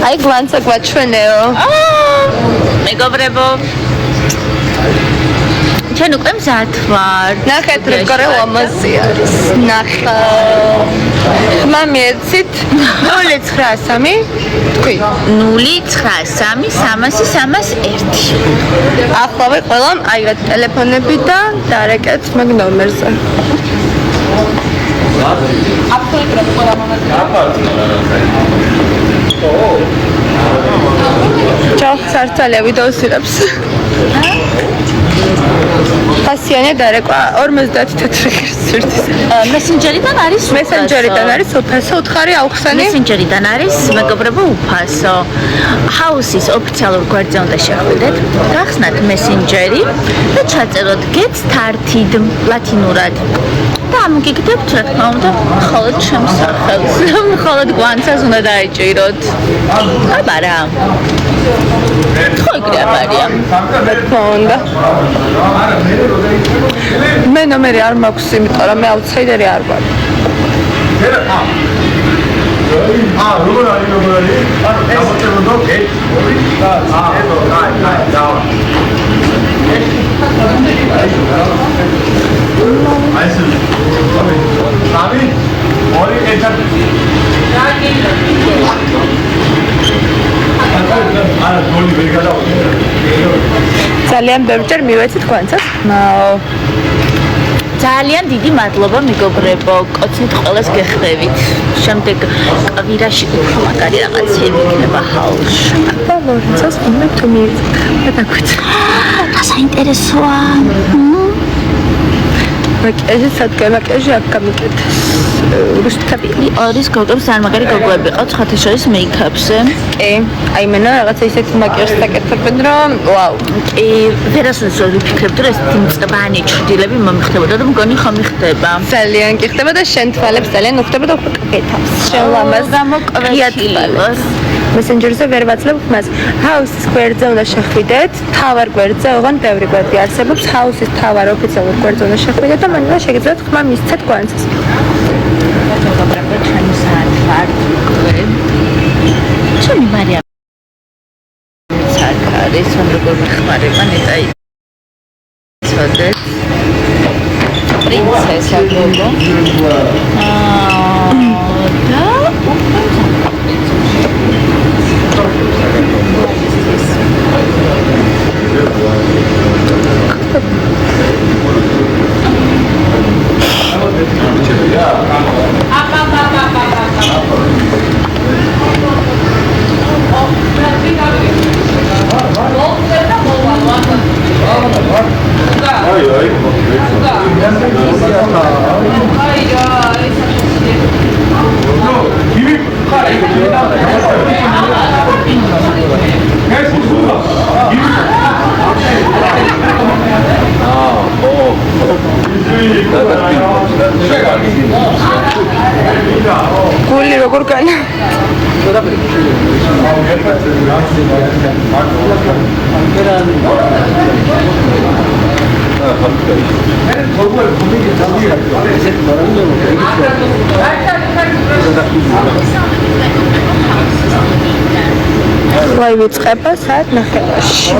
აი გვანცა გვაჩვენეო. მეგობრებო. ჩვენ უკვე მზად ვარ. ნახეთ როგორ ლამაზი არის. ნახა. მამიეცით 093 თქვი 093 300 ახლავე ყველამ აიღეთ ტელეფონები და დარეკეთ მაგ ნომერზე. Ciao, სარცალია ვიდეოს იღებს. ფასიანე დარეკვა 54 ღირსის. მესენჯერიდან არის მესენჯერიდან არის უფასო უთხარი აუხსანი. მესენჯერიდან არის მეგობრებო უფასო. ჰაუსის ოფიციალურ გვერდზე უნდა შეხვიდეთ. გახსნათ მესენჯერი და ჩაწეროთ get started ლათინურად. და ამოგიგდებთ რა თქმა უნდა მხოლოდ ჩემს სახელს. მხოლოდ გვანცას უნდა დაეჭიროთ. აბარა. თქვენ გრაბარია. თქმა უნდა. მე ნომერი არ მაქვს, იმიტომ რომ მე აუთსაიდერი არ ვარ. როგორ არის? გამოტებოდო? ძალიან ბევრჯერ მივეცით გვანცას. ძალიან დიდი მადლობა მეგობრებო, კოცნით ყველას გეხდებით. შემდეგ კვირაში უფრო მაგარი რაღაცები იქნება ჰაუსში. და ლორენცოს მე თუ მივიწყე და გვიწყ. რა საინტერესოა. მაკიაჟი სადგემაკიაჟი აქ გამიკეთეს. რუსთავი არის გოგებს ძალიან მაგარი გოგოები ყავს ხათაშორის მეიქაპზე. კი, აი მენა რაღაცა ისეთი მაკიაჟს დაკეთებენ რომ ვაუ. კი, ვერასოდეს ვერ ვიფიქრებდი რომ ეს მწვანე ჩრდილები მომიხდებოდა და მგონი ხომ იხდება. ძალიან კი ხდება და შენ თვალებს ძალიან უხდება და უფრო კეთავს. შენ ლამაზ გამოკვეთილ. მესენჯერზე ვერ ვაცლებ მას. ჰაუსის გვერდზე უნდა შეხვიდეთ. თავარ გვერდზე, ოღონდ ბევრი გვერდი არსებობს. ჰაუსის თავარ ოფიციალურ გვერდზე უნდა შეხვიდეთ და მანდა შეგიძლიათ ხმა მისცეთ გვანცას. მეგობრებო, ჩვენი საათი ვარ უკვე. ჩვენი მარიამ არის, როგორ მეხმარება ნეტაი. ცოდეთ. პრინცესა გოგო. და გული როგორ განა? ვაი ვიწყება საათ 9:00-ში.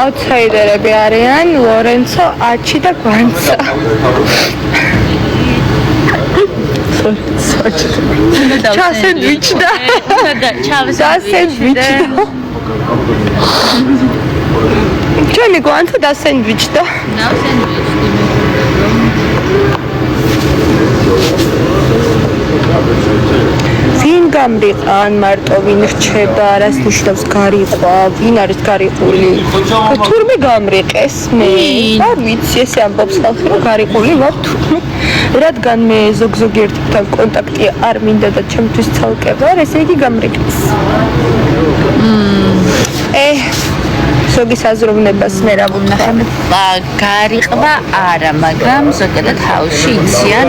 აუთსაიდერები არიან ლორენცო, აჩი და გვანცა. ჩასენდვიჩდა. ჩასენდვიჩდა. ჩვენი გვანცა დასენდვიჩდა. ვინ გამრიყა ან მარტო ვინ რჩება, რას ნიშნავს გარიყვა, ვინ არის გარიყული? თურმე გამრიყეს მე. არ ვიცი, ესე ამბობს ხალხი რომ გარიყული ვარ თურმე. რადგან მე ზოგ-ზოგიერთთან კონტაქტი არ მინდა და ჩემთვის ცალკე ვარ, ესე იგი გამრიყეს. ზოგი საზროვნებას მე რა ვუნახებ. გარიყვა არა, მაგრამ ზოგადად ჰაუსში იციან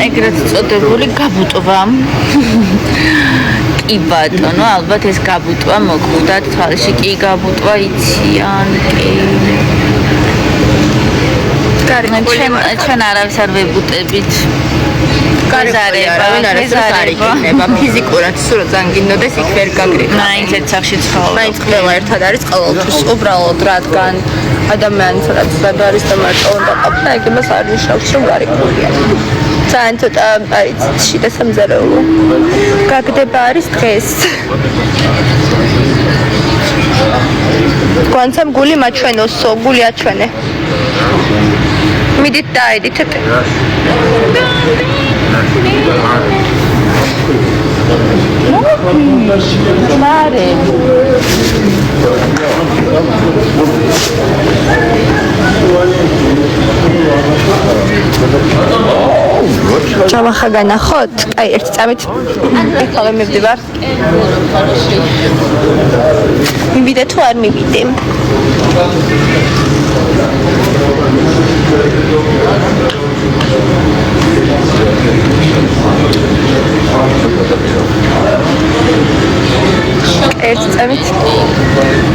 ეგრეთ წოდებული გაბუტვა. კი ბატონო, ალბათ ეს გაბუტვა მოგვდათ თვალში, კი გაბუტვა იციან, კი. ჩვენ არავის არ ვებუტებით. გაზარება ფიზიკურად სულ ზანგინოდეს იქ ვერ გაგრიყავ. მაინც ერთ სახში ცხოვრობ. მაინც ყველა ერთად არის ყოველთვის უბრალოდ რადგან ადამიანს რაც არის და მარტო უნდა ყოფნა ეგ მას არ ნიშნავს რომ გარიყულია. ძალიან ცოტა არის შიდა სამზარეულო. გაგდება არის დღეს. გვანცამ გული მაჩვენოსო, გული აჩვენე. მიდით დაედით. მარე ჩავახა განახოთ? აი, ერთი წამით. ეხლა მივდივარ. მივიდე თუ არ მივიდე? ერთი წამით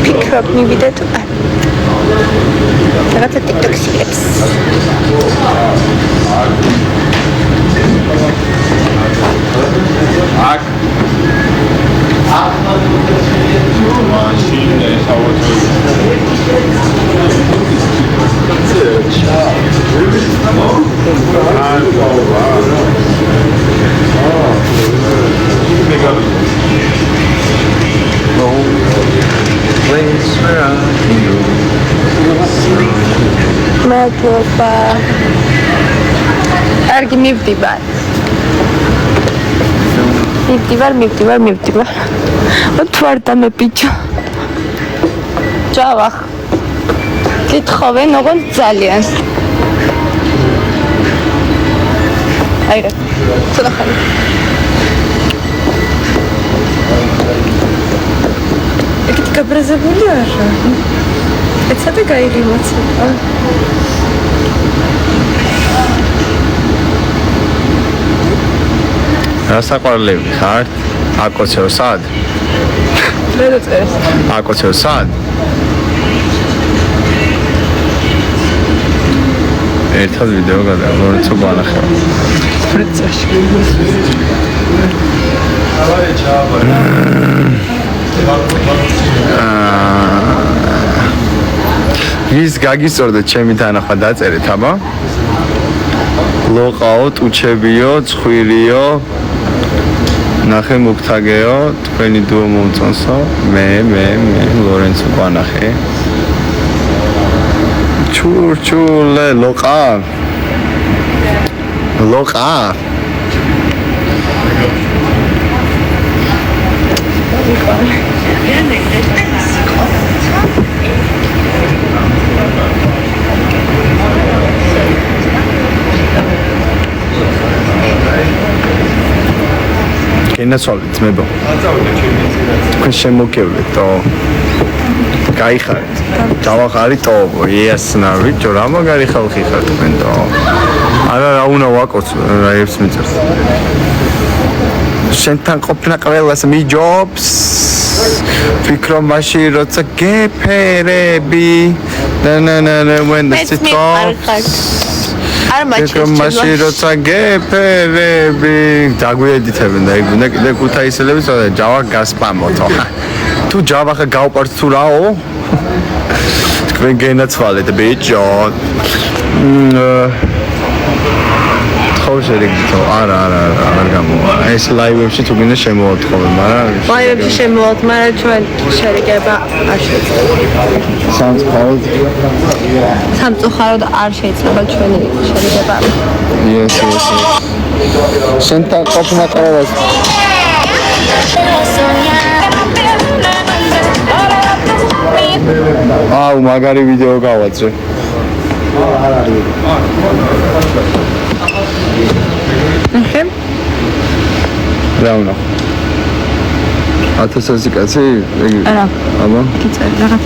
ფიქრობ მივიდე თუ არ. რაღაცა TikTok-ს იღებს. აქ მაშინე მადლობა. კარგი მივდივარ. მივდივარ. თვარ დამეპიჭო. ჯავახ. კითხავენ ოღონდ ძალიან. აი რა. ცოტა ხანი. ეგეთ გაბრაზებული არა. ეცადე გაიგიმოცე. რასაყვარლები ხართ? აკოცეო სად? მე დაწერეს. აკოცეო სად? ერთად ვიდეო გადაიღო, როცა განახება. პროცესში. ვის გაგისწორდა ჩემი თანახმა დაწერეთ, აბა? ლოყაო, ტუჩებიო, ცხვირიო, ნახე მოგთაგეო, თქვენი დუო მომწონსო, მე ლორენცო განახე. ჩურჩულე, ლოყა. ენაცვალეთ მებო. თქვენ შემოგევლეთ, გაიხარეთ. დავახარი ტოვო, იასნავი, ჯო რა მაგარი ხალხი ხარ თქვენ და. არა რა უნდა ვაკოცო, რა ებს მიწერს. შენთან ყოფნა ყველას მიჯობს. ფიქრო მაშინ როცა გეფერები. და when the city არ მაჩვენე მაშინ როცა გეფერები დაგვიედითებენ და იქ უნდა კიდე ქუთაისელები წოდა ჯავა გასპამოთო თუ ჯავა ხა გავპართ თუ რაო თქვენ გენაცვალეთ ბიჭო ხოშერიგითო არა არ გამოვა ეს ლაივებში თუ გინდა შემოვათხოვე მაგრამ ლაივებში შემოვათ მაგრამ ჩვენ შერიგება არ შეიძლება სამწუხაროდ არ შეიძლება ჩვენი შერიგება yes შენთან ყოფნა ყველას აუ მაგარი ვიდეო გავაძრე რა უნდა 1000 კაცი? არა. აბა. კიცარი რაღაც.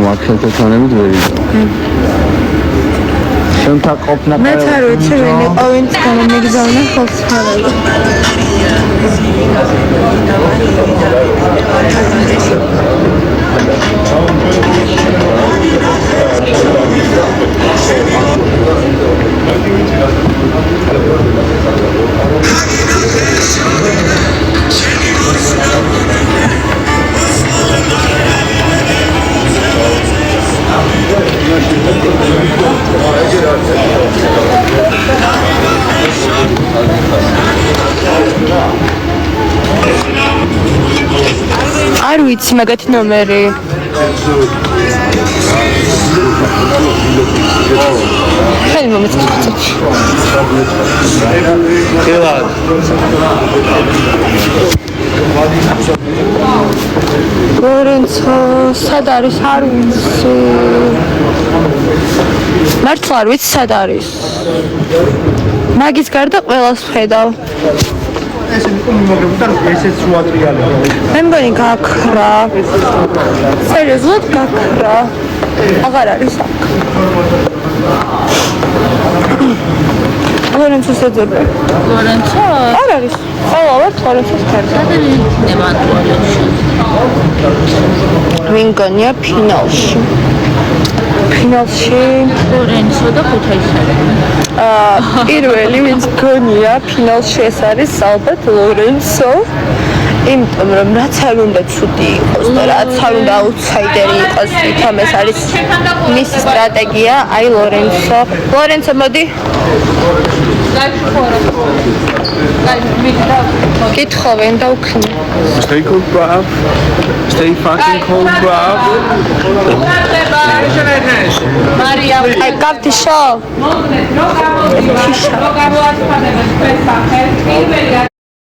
მაგხელთა თანებით ვერ იდა. შენთა ყოფნა მეც არ ვიცი ვინ იყო ვინც გამიგზავნა ხოლმე ფარად. არ ვიცი მაგათი ნომერი. ხელი მომეწონა. კილად. ლორენცო სად არის არ ვიცი. მართლა არ ვიცი სად არის. მაგის გარდა ყველას ვხედავ. ეს იყო მიმაგრებდა ესეც უატრიალია. მე მგონი გაქრა. სერიოზულად გაქრა. აღარ არის აქ. ლორენცოს ეძებდა. ლორენცო? არ არის. ყველა ვარ ლორენცოს ქერდა. ვინ გონია ფინალში? ფინალში ლორენცო და ქუთაისელი. პირველი ვინც გონია ფინალში ეს არის ალბათ ლორენცო. იმიტომ რომ რაც არ უნდა ცუდი იყოს და რაც არ უნდა აუთსაიდერი იყოს, თვითონ ეს არის მისი სტრატეგია, აი ლორენცო. ლორენცო მოდი. კითხავენ და უქნი. Stay cool, bruv. Stay fucking cool, bruv. აი კაფტი შო.